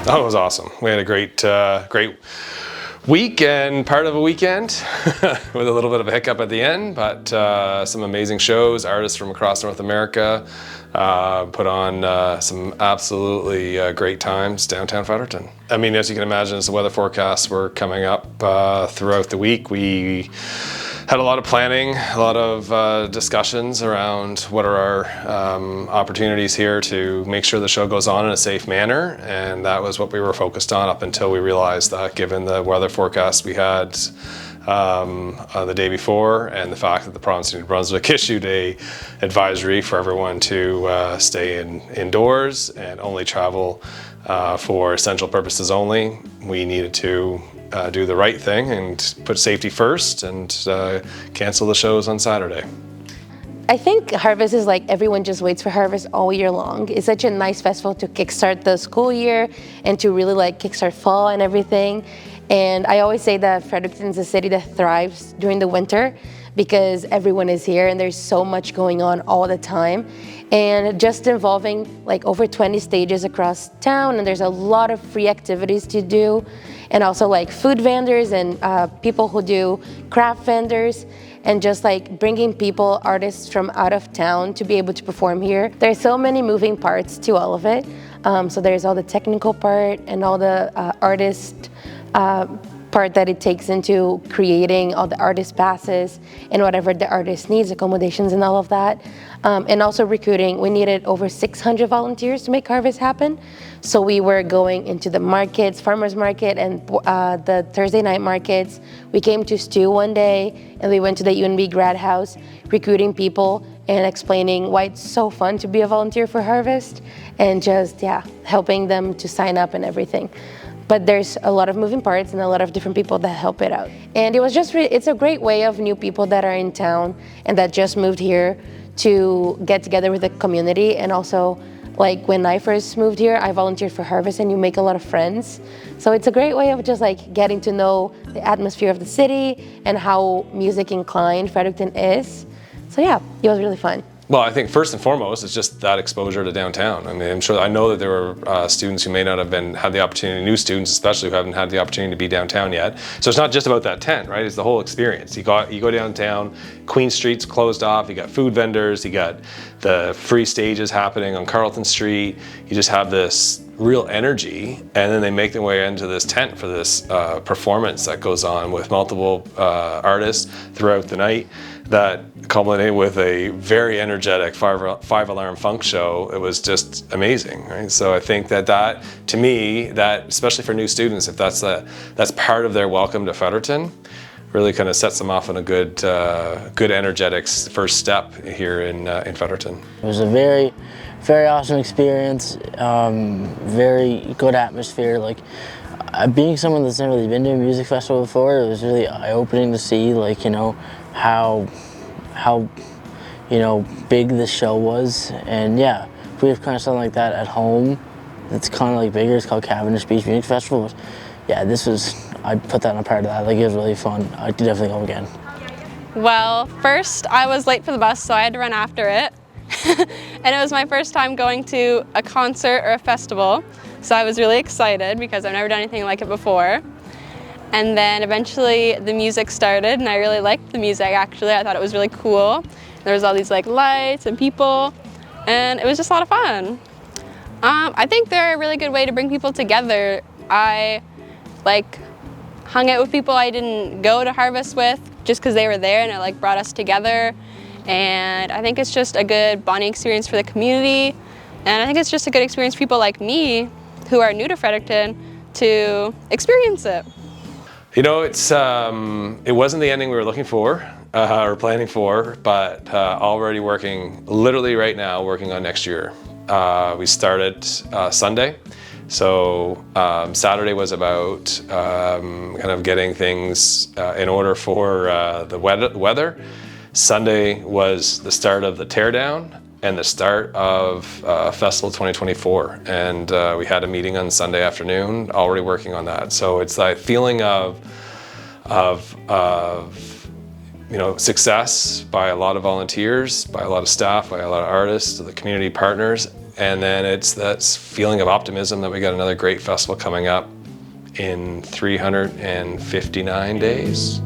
Oh, it was awesome. We had a great week and part of a weekend with a little bit of a hiccup at the end, but some amazing shows. Artists from across North America put on some absolutely great times downtown Fredericton. I mean, as you can imagine, as the weather forecasts were coming up throughout the week, we had a lot of planning, a lot of discussions around what are our opportunities here to make sure the show goes on in a safe manner, and that was what we were focused on up until we realized that given the weather forecast we had the day before and the fact that the province of New Brunswick issued a advisory for everyone to stay indoors and only travel for essential purposes only, we needed to do the right thing and put safety first and cancel the shows on Saturday. I think Harvest is like everyone just waits for Harvest all year long. It's such a nice festival to kickstart the school year and to really like kickstart fall and everything. And I always say that Fredericton is a city that thrives during the winter because everyone is here and there's so much going on all the time. And just involving like over 20 stages across town, and there's a lot of free activities to do, and also like food vendors and people who do craft vendors, and just like bringing people, artists from out of town to be able to perform here. There's so many moving parts to all of it. So there's all the technical part and all the artist part that it takes into creating all the artist passes and whatever the artist needs, accommodations and all of that. And also recruiting. We needed over 600 volunteers to make Harvest happen. So we were going into the markets, farmers market and the Thursday night markets. We came to Stew one day and we went to the UNB grad house, recruiting people and explaining why it's so fun to be a volunteer for Harvest and just, helping them to sign up and everything. But there's a lot of moving parts and a lot of different people that help it out. And it was just, it's a great way of new people that are in town and that just moved here to get together with the community. And also, like when I first moved here, I volunteered for Harvest and you make a lot of friends. So it's a great way of just like getting to know the atmosphere of the city and how music inclined Fredericton is. So yeah, it was really fun. Well, I think first and foremost, it's just that exposure to downtown. I mean, I know that there were students who may not have had the opportunity, new students especially, who haven't had the opportunity to be downtown yet. So it's not just about that tent, right? It's the whole experience. You go downtown, Queen Street's closed off, you got food vendors, you got the free stages happening on Carleton Street. You just have this real energy, and then they make their way into this tent for this performance that goes on with multiple artists throughout the night that culminated with a very energetic five alarm funk show. It was just amazing, right? So I think that to me, that especially for new students, if that's part of their welcome to Fredericton, really kind of sets them off on a good energetic first step here in Fredericton. It was a very, very awesome experience, very good atmosphere. Like being someone that's never really been to a music festival before, it was really eye-opening to see, like, how big the show was. And yeah, if we have kind of something like that at home that's kind of like bigger, it's called Cavendish Beach Music Festival. Yeah, I put that in a part of that. Like, it was really fun. I'd definitely go again. Well, first I was late for the bus, so I had to run after it. And it was my first time going to a concert or a festival, so I was really excited because I've never done anything like it before. And then eventually the music started, and I really liked the music actually. I thought it was really cool. There was all these like lights and people, and it was just a lot of fun. I think they're a really good way to bring people together. I hung out with people I didn't go to Harvest with just because they were there, and it brought us together. And I think it's just a good bonding experience for the community. And I think it's just a good experience for people like me who are new to Fredericton to experience it. It wasn't the ending we were looking for or planning for, but already literally right now, working on next year. We started Sunday. So Saturday was about kind of getting things in order for the weather. Sunday was the start of the teardown and the start of Festival 2024. And we had a meeting on Sunday afternoon, already working on that. So it's that feeling of success by a lot of volunteers, by a lot of staff, by a lot of artists, the community partners, And then it's that feeling of optimism that we got another great festival coming up in 359 days.